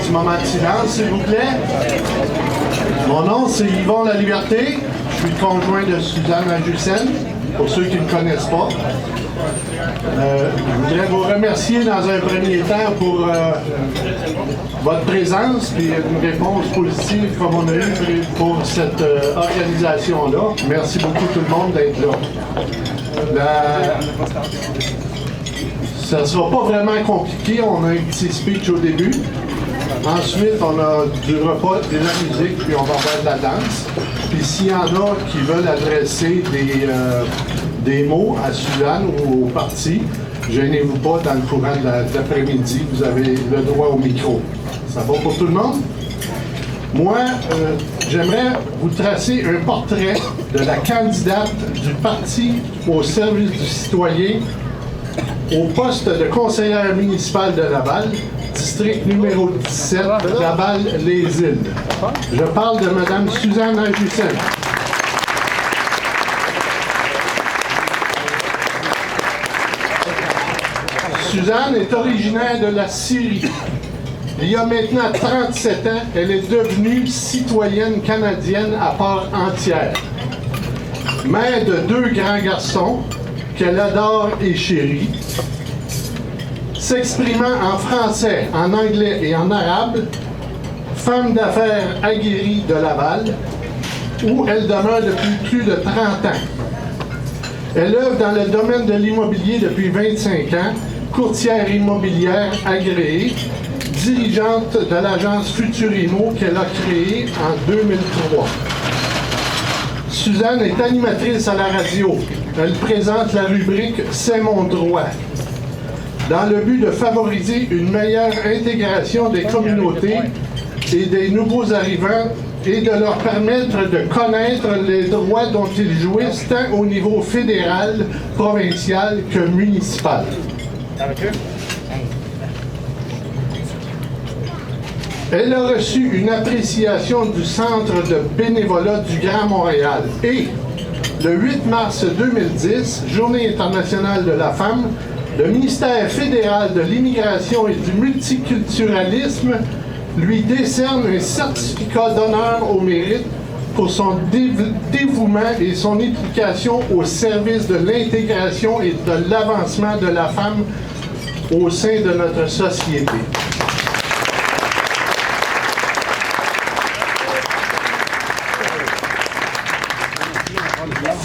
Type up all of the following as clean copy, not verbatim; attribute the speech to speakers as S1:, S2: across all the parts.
S1: petit moment de silence, s'il vous plaît. Mon nom, c'est Yvon Laliberté. Je suis le conjoint de Suzanne Lajussen, pour ceux qui ne me connaissent pas. Je voudrais vous remercier dans un premier temps pour votre présence et une réponse positive comme on a eu pour cette organisation-là. Merci beaucoup tout le monde d'être là. Ça ne sera pas vraiment compliqué. On a un petit speech au début. Ensuite, on a du repas, de la musique, puis on va avoir de la danse. Puis s'il y en a qui veulent adresser des mots à Suzanne ou au parti, gênez-vous pas, dans le courant de l'après-midi, vous avez le droit au micro. Ça va pour tout le monde? Moi, j'aimerais vous tracer un portrait de la candidate du parti au service du citoyen au poste de conseillère municipale de Laval, district numéro 17, Laval-les-Îles. Je parle de Mme Suzanne Lajussen. Suzanne est originaire de la Syrie. Il y a maintenant 37 ans, elle est devenue citoyenne canadienne à part entière. Mère de 2 grands garçons qu'elle adore et chérit. S'exprimant en français, en anglais et en arabe, femme d'affaires aguerrie de Laval, où elle demeure depuis plus de 30 ans. Elle œuvre dans le domaine de l'immobilier depuis 25 ans, courtière immobilière agréée, dirigeante de l'agence Futurimo qu'elle a créée en 2003. Suzanne est animatrice à la radio. Elle présente la rubrique « C'est mon droit ». Dans le but de favoriser une meilleure intégration des communautés et des nouveaux arrivants et de leur permettre de connaître les droits dont ils jouissent tant au niveau fédéral, provincial que municipal. Elle a reçu une appréciation du Centre de bénévolat du Grand Montréal et, le 8 mars 2010, Journée internationale de la femme, le ministère fédéral de l'immigration et du multiculturalisme lui décerne un certificat d'honneur au mérite pour son dévouement et son implication au service de l'intégration et de l'avancement de la femme au sein de notre société.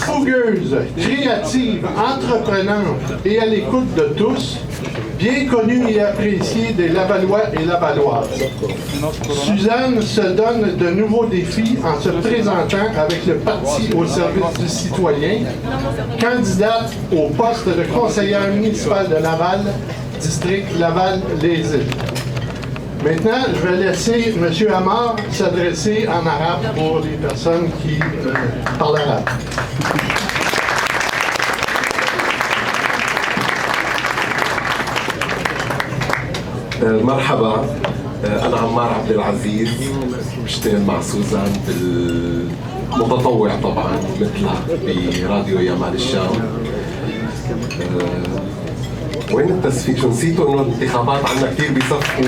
S1: Fougueuse, créative, entreprenante et à l'écoute de tous, bien connue et appréciée des Lavallois et Lavalloises. Suzanne se donne de nouveaux défis en se présentant avec le Parti au service du citoyen, candidate au poste de conseillère municipale de Laval, district Laval-les-Îles. Maintenant, je vais laisser M. Amar s'adresser en arabe pour les personnes qui parlent arabe.
S2: مرحبا أنا عمار عبد العزيز بشتغل مع سوزان بالمتطوع طبعا مثلها براديو يمال الشام. وين التصفيق؟ شو نسيتوا انه الانتخابات عندنا كثير بيصفقوا.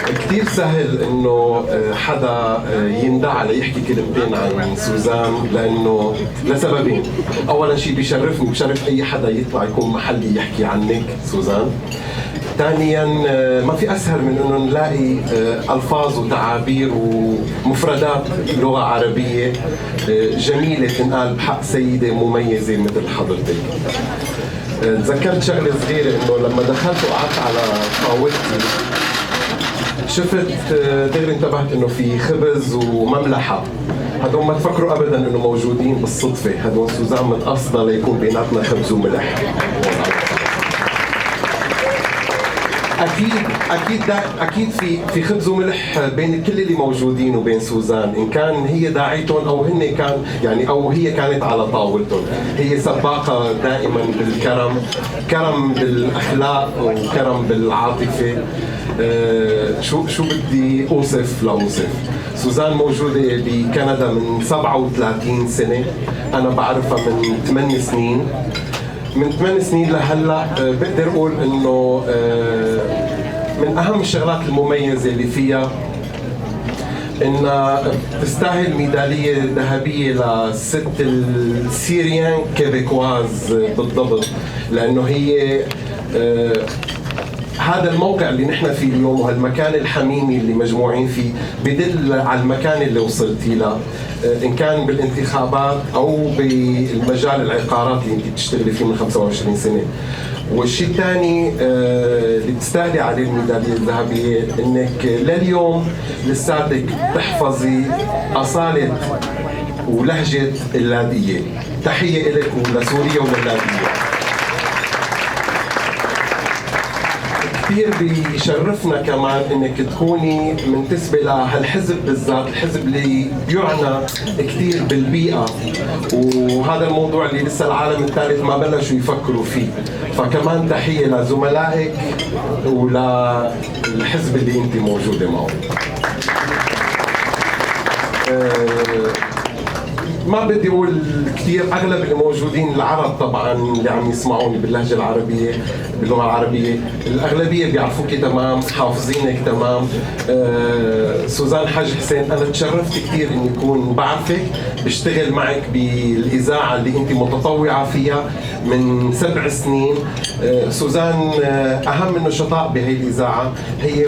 S2: كثير سهل انه حدا يندعى ليحكي كلمتين عن سوزان لانه لسببين. اولا شيء بيشرفني، بشرف اي حدا يطلع يكون محلي يحكي عنك سوزان. ثانيا ما في اسهل من انه نلاقي الفاظ وتعابير ومفردات لغه عربيه جميله تنقال بحق سيده مميزه مثل حضرتك. تذكرت شغله صغيره انه لما دخلت وقعدت على طاولتي شفت دغري انتبهت انه في خبز ومملحه. هدول ما تفكروا ابدا انه موجودين بالصدفه، هدول سوزان متقصده ليكون بيناتنا خبز وملح. اكيد في خبز وملح بين كل اللي موجودين وبين سوزان، ان كان هي داعيتهم او هن كان يعني او هي كانت على طاولتهم. هي سباقه دائما بالكرم، كرم بالاخلاق وكرم بالعاطفه. شو بدي اوصف لاوصف. سوزان موجوده بكندا من 37 سنه، انا بعرفها من 8 سنين. من 8 سنين لهلا بقدر اقول انه من اهم الشغلات المميزه اللي فيها انها تستاهل ميداليه ذهبيه للست السيريان كيبيكواز بالضبط، لانه هي هذا الموقع اللي نحن فيه اليوم وهالمكان الحميمي اللي مجموعين فيه بدل على المكان اللي وصلتي له، ان كان بالانتخابات او بالمجال العقارات اللي انت بتشتغلي فيه من 25 سنه. والشيء الثاني اللي بتستاهلي عليه الميداليه الذهبيه انك لليوم لساتك تحفظي اصاله ولهجه اللاذقيه. تحيه لك ولسوريا وللاذقيه. كثير بيشرفنا كمان انك تكوني منتسبه لهالحزب بالذات، الحزب اللي بيعنى كثير بالبيئه، وهذا الموضوع اللي لسه العالم الثالث ما بلشوا يفكروا فيه. فكمان تحيه لزملائك وللحزب اللي انت موجوده معه. ما بدي اقول كثير، اغلب الموجودين العرب طبعا اللي عم يسمعوني باللهجه العربيه باللغه العربيه الاغلبيه بيعرفوك تمام، حافظينك تمام. سوزان حاج حسين، انا تشرفت كثير اني اكون بعرفك، بشتغل معك بالاذاعه اللي انت متطوعه فيها من 7 سنين. سوزان اهم النشطاء بهي الاذاعه، هي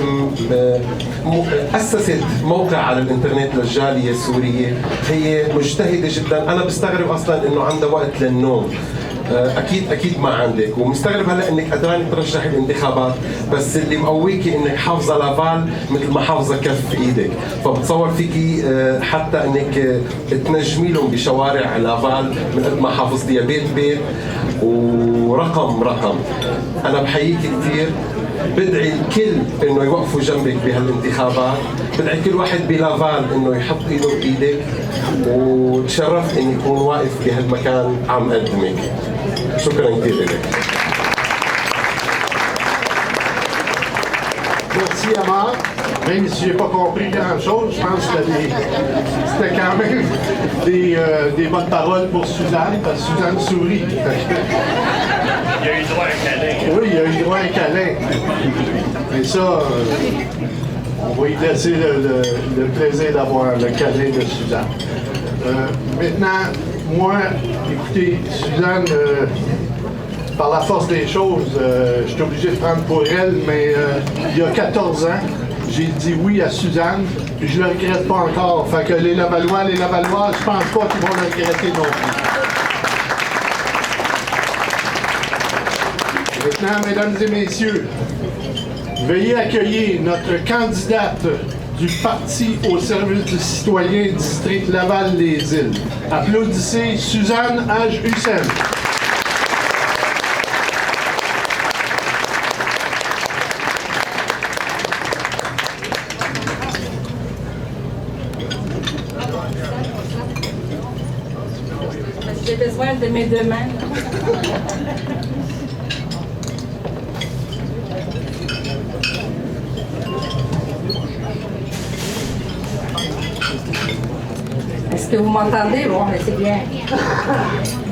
S2: اسست موقع على الانترنت للجاليه السوريه، هي مجتهده جدا. انا بستغرب اصلا انه عندها وقت للنوم، اكيد ما عندك، ومستغرب هلا انك قدرانه ترشحي الانتخابات، بس اللي مقويكي انك حافظه لافال مثل ما حافظه كف ايدك. فبتصور فيكي حتى انك تنجمي لهم بشوارع لافال من قد ما حافظتيها بيت ورقم. انا بحييك كثير، بدعي الكل انه يوقفوا جنبك بهالانتخابات، بدعي كل واحد بلافال انه يحط ايده بايدك، وتشرفت اني اكون واقف بهالمكان عم اقدمك. شكرا كثير لك.
S1: Merci Amar. Même si j'ai pas compris grand-chose, je pense que c'était quand même des bonnes paroles pour Suzanne, parce que Suzanne sourit.
S3: Il y a eu droit à un câlin.
S1: Oui, il y a eu droit à un câlin. Mais ça, on va y laisser le plaisir d'avoir le câlin de Suzanne. Maintenant, moi, écoutez, Suzanne, par la force des choses, je suis obligé de prendre pour elle, mais il y a 14 ans, j'ai dit oui à Suzanne, puis je ne le regrette pas encore. Fait que les Lavallois, je pense pas qu'ils vont le regretter non plus. Maintenant, mesdames et messieurs, veuillez accueillir notre candidate du Parti au service du citoyen district Laval-les-Îles. Applaudissez Suzanne Haj Hussein.
S4: J'ai besoin de mes deux mains. Est-ce que vous m'entendez? Bon, mais c'est bien.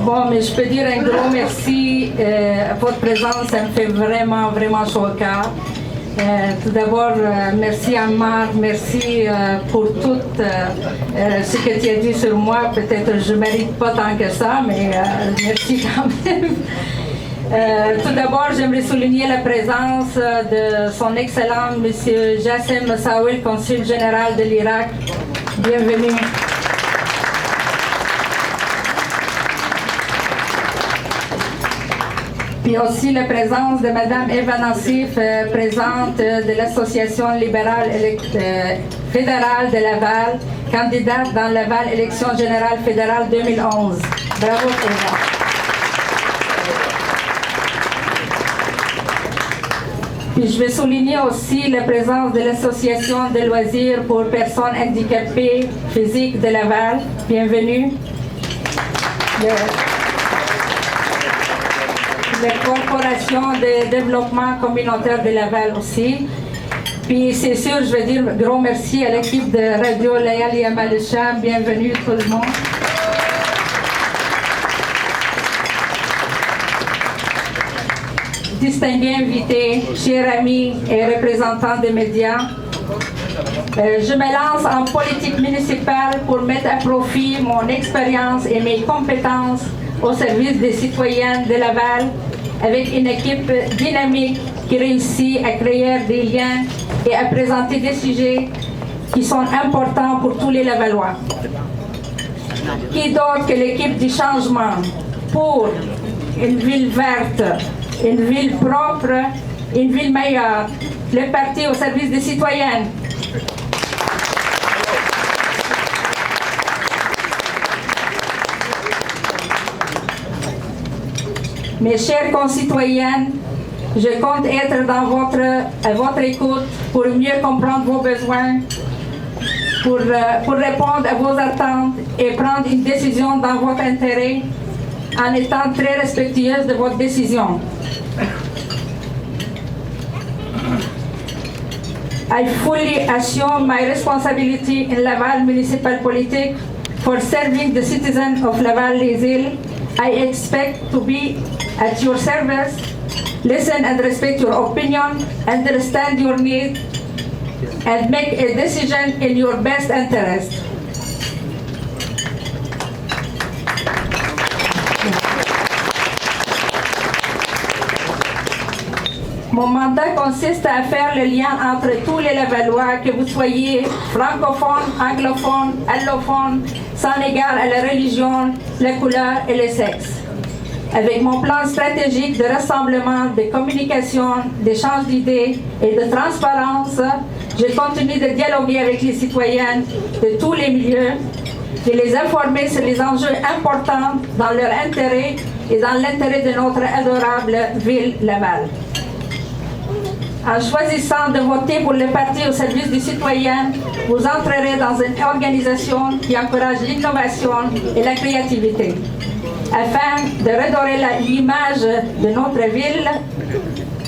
S4: Bon, mais je peux dire un gros merci. Votre présence, ça me fait vraiment chaud au cœur. Tout d'abord, merci Ammar, merci pour tout ce que tu as dit sur moi. Peut-être que je ne mérite pas tant que ça, mais merci quand même. Tout d'abord, j'aimerais souligner la présence de son excellent M. Jassem Messaoui, consul général de l'Irak. Bienvenue. Puis aussi la présence de Mme Eva Nassif, présidente de l'Association libérale fédérale de Laval, candidate dans Laval élection générale fédérale 2011. Bravo, Eva. Puis je vais souligner aussi la présence de l'Association de loisirs pour personnes handicapées physiques de Laval. Bienvenue. La Corporation de développement communautaire de Laval aussi. Puis c'est sûr, je vais dire un gros merci à l'équipe de Radio Layali Amalucham. Bienvenue tout le monde. distingués invités, chers amis et représentants des médias, je me lance en politique municipale pour mettre à profit mon expérience et mes compétences au service des citoyens de Laval avec une équipe dynamique qui réussit à créer des liens et à présenter des sujets qui sont importants pour tous les Lavallois. Qui d'autre que l'équipe du changement pour une ville verte, une ville propre, une ville meilleure, le parti au service des citoyens. Mes chers concitoyens, je compte être à votre écoute pour mieux comprendre vos besoins, pour répondre à vos attentes et prendre une décision dans votre intérêt en étant très respectueuse de votre décision. I fully assume my responsibility in Laval municipal politics for serving the citizens of Laval-les-Îles. I expect to be at your service, listen and respect your opinion, understand your needs, and make a decision in your best interest. Mon mandat consiste à faire le lien entre tous les Lavallois, que vous soyez francophones, anglophones, allophones, sans égard à la religion, la couleur et le sexe. Avec mon plan stratégique de rassemblement, de communication, d'échange d'idées et de transparence, je continue de dialoguer avec les citoyens de tous les milieux, de les informer sur les enjeux importants dans leur intérêt et dans l'intérêt de notre adorable ville Laval. En choisissant de voter pour le parti au service du citoyen, vous entrerez dans une organisation qui encourage l'innovation et la créativité, afin de redorer l'image de notre ville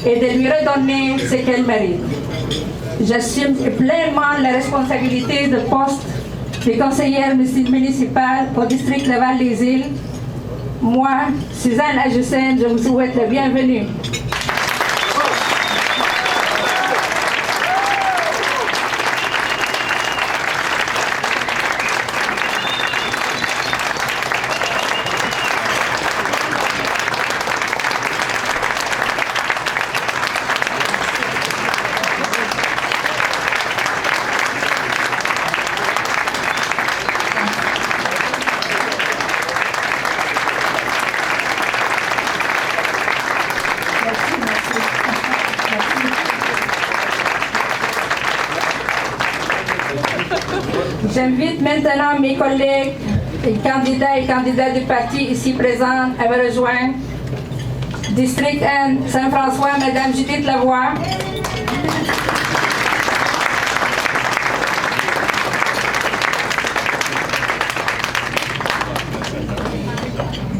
S4: et de lui redonner ce qu'elle mérite. J'assume pleinement la responsabilité de poste de conseillère municipale au district Laval-les-Îles. Moi, Suzanne Ajussen, je vous souhaite la bienvenue. J'invite maintenant mes collègues, les candidats et candidates du parti ici présents à me rejoindre. District 1, Saint-François, Madame Judith Lavoie.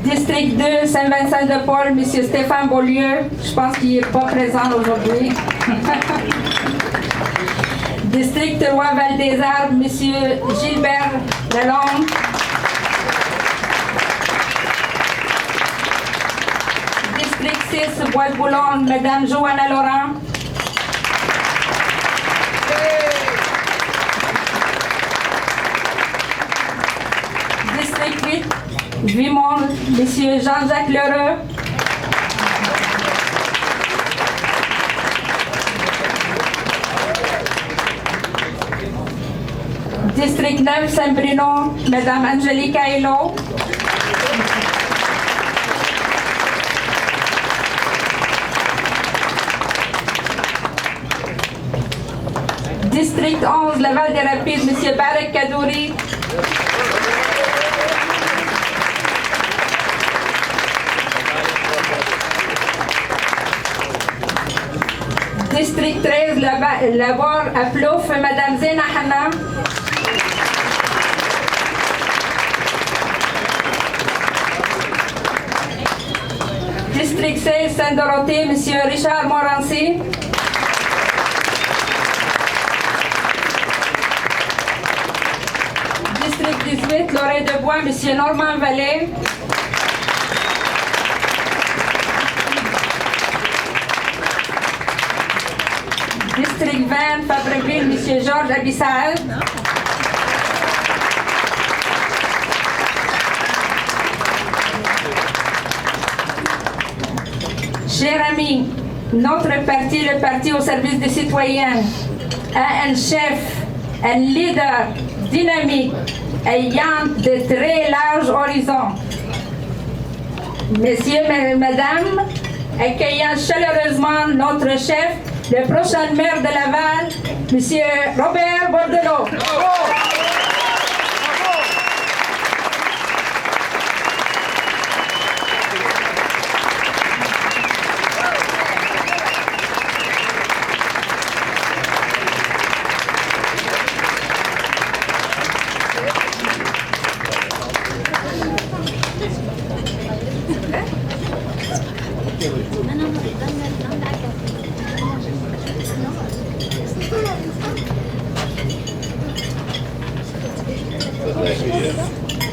S4: District 2, Saint-Vincent-de-Paul, Monsieur Stéphane Beaulieu. Je pense qu'il n'est pas présent aujourd'hui. District 3, Val-des-Arbres, M. Gilbert Lalonde. District 6, Bois-de-Boulogne, Mme Joanna Laurent. District 8, Vimont, M. Jean-Jacques Lheureux. District 9, Saint-Bruno, Mme Angélique Ailo. District 11, Laval-des-Rapides, M. Barek Kadouri. District 13, Labor à Plouf, Mme Zena Hanna. District 16, Saint-Dorothée, M. Richard Morancy. District 18, Lorraine-de-Bois, M. Normand Vallée. District 20, Fabreville, M. Georges Abissal. Chers amis, notre parti, le Parti au service des citoyens, a un chef, un leader dynamique, ayant de très larges horizons. Messieurs, Mesdames, accueillons chaleureusement notre chef, le prochain maire de Laval, M. Robert Bordelot.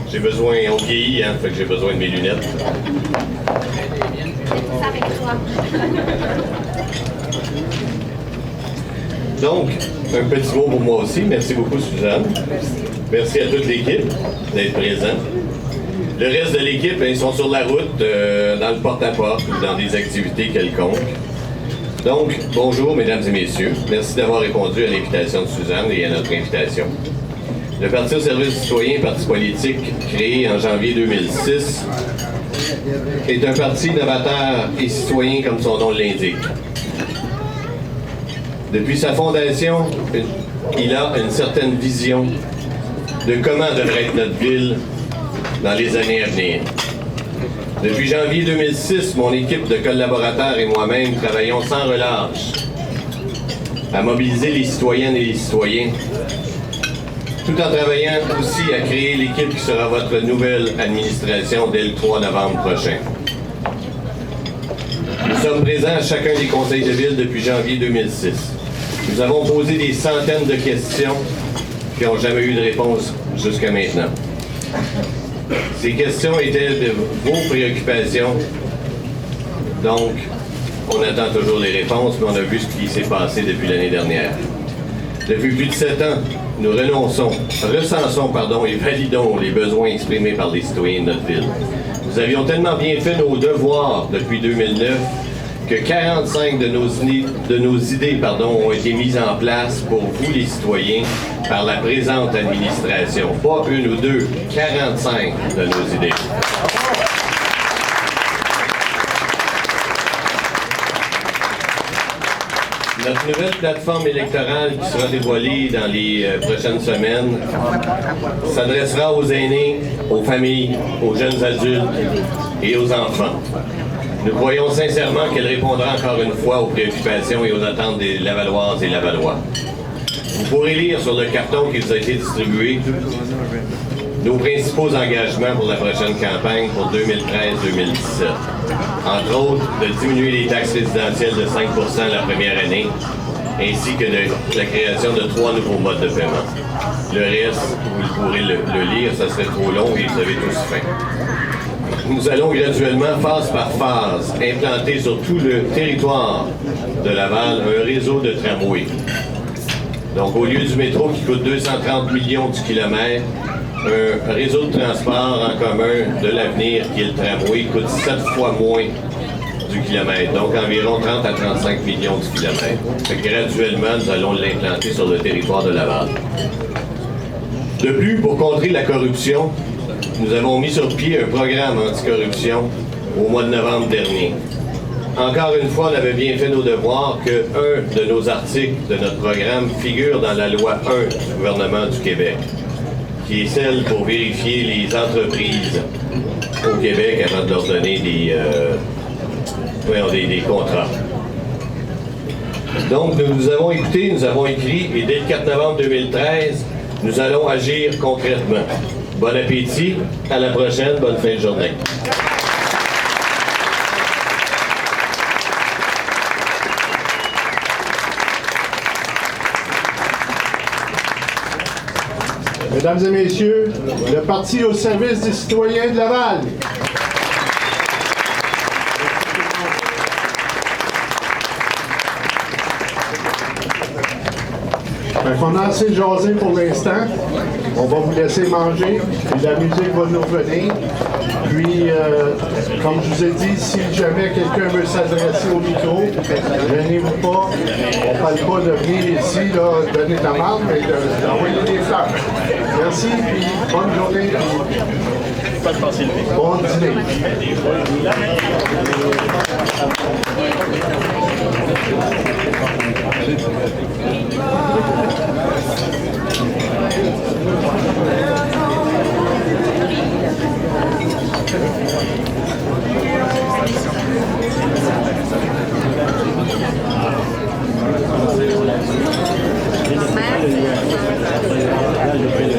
S3: J'ai besoin, on vieillit, hein, fait que j'ai besoin de mes lunettes. Donc, un petit mot pour moi aussi. Merci beaucoup, Suzanne. Merci à toute l'équipe d'être présente. Le reste de l'équipe, ils sont sur la route, dans le porte-à-porte ou dans des activités quelconques. Donc, bonjour, mesdames et messieurs. Merci d'avoir répondu à l'invitation de Suzanne et à notre invitation. Le Parti au service du citoyen, parti politique créé en janvier 2006, est un parti novateur et citoyen comme son nom l'indique. Depuis sa fondation, il a une certaine vision de comment devrait être notre ville dans les années à venir. Depuis janvier 2006, mon équipe de collaborateurs et moi-même travaillons sans relâche à mobiliser les citoyennes et les citoyens, tout en travaillant aussi à créer l'équipe qui sera votre nouvelle administration dès le 3 novembre prochain. Nous sommes présents à chacun des conseils de ville depuis janvier 2006. Nous avons posé des centaines de questions qui n'ont jamais eu de réponse jusqu'à maintenant. Ces questions étaient de vos préoccupations, donc on attend toujours les réponses, mais on a vu ce qui s'est passé depuis l'année dernière. Depuis plus de 7 ans, nous recensons et validons les besoins exprimés par les citoyens de notre ville. Nous avions tellement bien fait nos devoirs depuis 2009 que 45 de nos idées ont été mises en place pour vous les citoyens par la présente administration. Pas une ou deux, 45 de nos idées. Notre nouvelle plateforme électorale qui sera dévoilée dans les prochaines semaines s'adressera aux aînés, aux familles, aux jeunes adultes et aux enfants. Nous croyons sincèrement qu'elle répondra encore une fois aux préoccupations et aux attentes des Lavalloises et Lavallois. Vous pourrez lire sur le carton qui vous a été distribué nos principaux engagements pour la prochaine campagne pour 2013-2017. Entre autres, de diminuer les taxes résidentielles de 5 % la première année, ainsi que de la création de 3 nouveaux modes de paiement. Le reste, vous pourrez le lire, ça serait trop long et vous avez tous faim. Nous allons graduellement, phase par phase, implanter sur tout le territoire de Laval un réseau de tramways. Donc, au lieu du métro qui coûte 230 millions du kilomètre, un réseau de transport en commun de l'avenir, qui est le tramway, coûte 7 fois moins du kilomètre, donc environ 30 à 35 millions du kilomètre. Fait que graduellement, nous allons l'implanter sur le territoire de Laval. De plus, pour contrer la corruption, nous avons mis sur pied un programme anticorruption au mois de novembre dernier. Encore une fois, on avait bien fait nos devoirs que un de nos articles de notre programme figure dans la loi 1 du gouvernement du Québec, qui est celle pour vérifier les entreprises au Québec avant de leur donner des contrats. Donc, nous avons écouté, nous avons écrit, et dès le 4 novembre 2013, nous allons agir concrètement. Bon appétit, à la prochaine, bonne fin de journée.
S1: Mesdames et messieurs, le Parti au service des citoyens de Laval. Fait qu'on a assez jasé pour l'instant. On va vous laisser manger. Puis la musique va nous revenir. Puis, comme je vous ai dit, si jamais quelqu'un veut s'adresser au micro, gênez-vous pas. On ne parle pas de venir ici, là, donner de la marque, mais d'envoyer des fleurs. Merci, puis bonne journée. Bon dîner.
S5: Merci.